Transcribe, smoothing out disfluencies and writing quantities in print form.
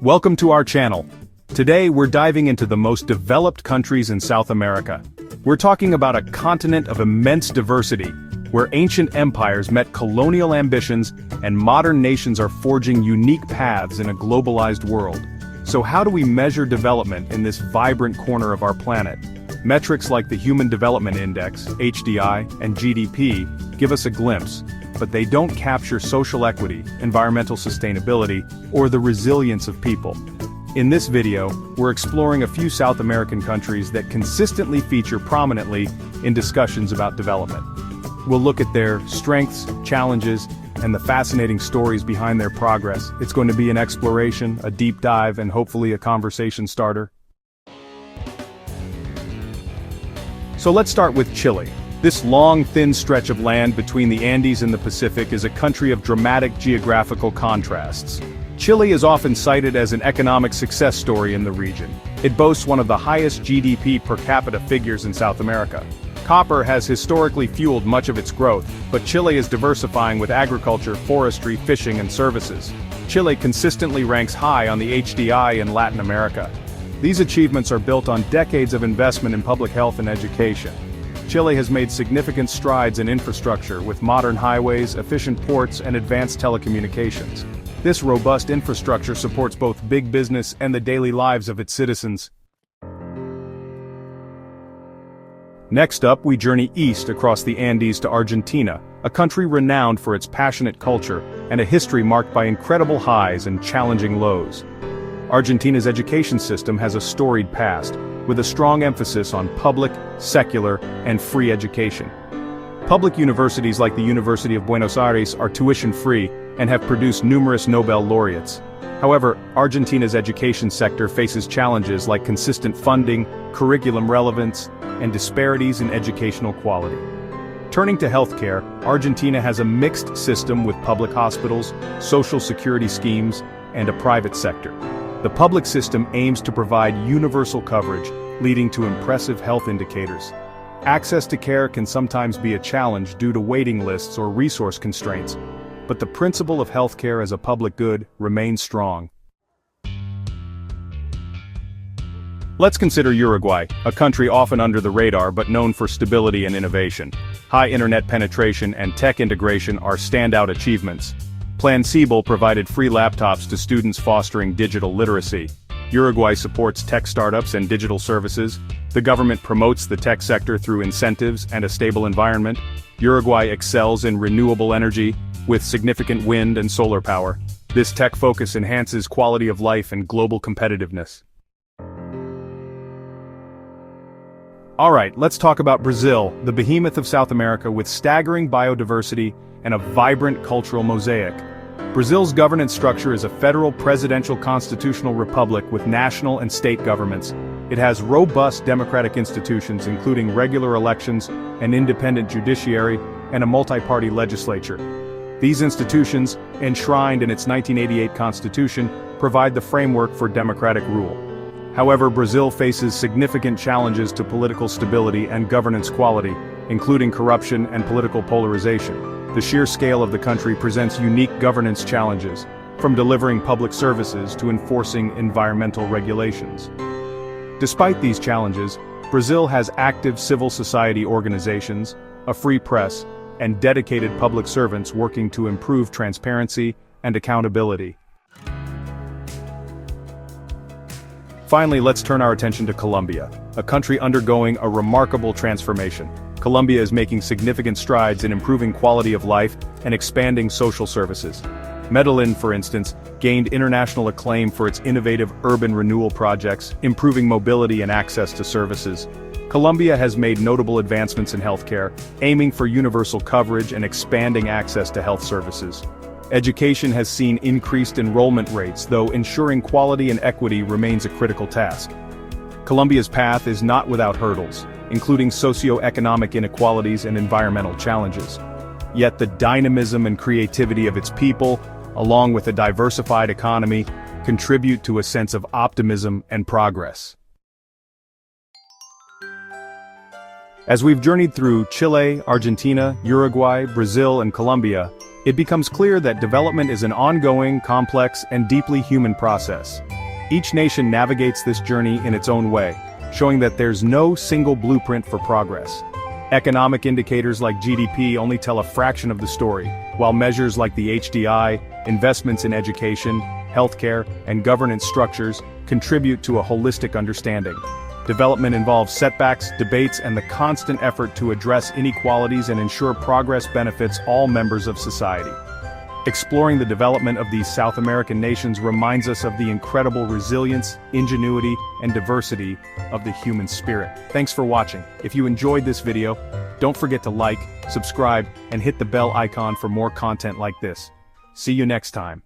Welcome to our channel. Today we're diving into the most developed countries in South America. We're talking about a continent of immense diversity, where ancient empires met colonial ambitions and modern nations are forging unique paths in a globalized world. So how do we measure development in this vibrant corner of our planet? Metrics like the Human Development Index, HDI, and GDP give us a glimpse, but they don't capture social equity, environmental sustainability, or the resilience of people. In this video, we're exploring a few South American countries that consistently feature prominently in discussions about development. We'll look at their strengths, challenges, and the fascinating stories behind their progress. It's going to be an exploration, a deep dive, and hopefully a conversation starter. So let's start with Chile. This long, thin stretch of land between the Andes and the Pacific is a country of dramatic geographical contrasts. Chile is often cited as an economic success story in the region. It boasts one of the highest GDP per capita figures in South America. Copper has historically fueled much of its growth, but Chile is diversifying with agriculture, forestry, fishing, and services. Chile consistently ranks high on the HDI in Latin America. These achievements are built on decades of investment in public health and education. Chile has made significant strides in infrastructure with modern highways, efficient ports, and advanced telecommunications. This robust infrastructure supports both big business and the daily lives of its citizens. Next up, we journey east across the Andes to Argentina, a country renowned for its passionate culture and a history marked by incredible highs and challenging lows. Argentina's education system has a storied past, with a strong emphasis on public, secular, and free education. Public universities like the University of Buenos Aires are tuition-free and have produced numerous Nobel laureates. However, Argentina's education sector faces challenges like consistent funding, curriculum relevance, and disparities in educational quality. Turning to healthcare, Argentina has a mixed system with public hospitals, social security schemes, and a private sector. The public system aims to provide universal coverage, leading to impressive health indicators. Access to care can sometimes be a challenge due to waiting lists or resource constraints, but the principle of healthcare as a public good remains strong. Let's consider Uruguay, a country often under the radar but known for stability and innovation. High internet penetration and tech integration are standout achievements. Plan Ceibal provided free laptops to students fostering digital literacy. Uruguay supports tech startups and digital services. The government promotes the tech sector through incentives and a stable environment. Uruguay excels in renewable energy, with significant wind and solar power. This tech focus enhances quality of life and global competitiveness. Alright, let's talk about Brazil, the behemoth of South America with staggering biodiversity and a vibrant cultural mosaic. Brazil's governance structure is a federal presidential constitutional republic with national and state governments. It has robust democratic institutions including regular elections, an independent judiciary, and a multi-party legislature. These institutions, enshrined in its 1988 constitution, provide the framework for democratic rule. However, Brazil faces significant challenges to political stability and governance quality, including corruption and political polarization. The sheer scale of the country presents unique governance challenges, from delivering public services to enforcing environmental regulations. Despite these challenges, Brazil has active civil society organizations, a free press, and dedicated public servants working to improve transparency and accountability. Finally, let's turn our attention to Colombia, a country undergoing a remarkable transformation. Colombia is making significant strides in improving quality of life and expanding social services. Medellin, for instance, gained international acclaim for its innovative urban renewal projects, improving mobility and access to services. Colombia has made notable advancements in healthcare, aiming for universal coverage and expanding access to health services. Education has seen increased enrollment rates, though ensuring quality and equity remains a critical task. Colombia's path is not without hurdles, including socio-economic inequalities and environmental challenges. Yet the dynamism and creativity of its people, along with a diversified economy, contribute to a sense of optimism and progress. As we've journeyed through Chile, Argentina, Uruguay, Brazil, and Colombia, It becomes clear that development is an ongoing, complex, and deeply human process. Each nation navigates this journey in its own way, showing that there's no single blueprint for progress. Economic indicators like GDP only tell a fraction of the story, while measures like the HDI, investments in education, healthcare, and governance structures contribute to a holistic understanding. Development involves setbacks, debates, and the constant effort to address inequalities and ensure progress benefits all members of society. Exploring the development of these South American nations reminds us of the incredible resilience, ingenuity, and diversity of the human spirit. Thanks for watching. If you enjoyed this video, don't forget to like, subscribe, and hit the bell icon for more content like this. See you next time.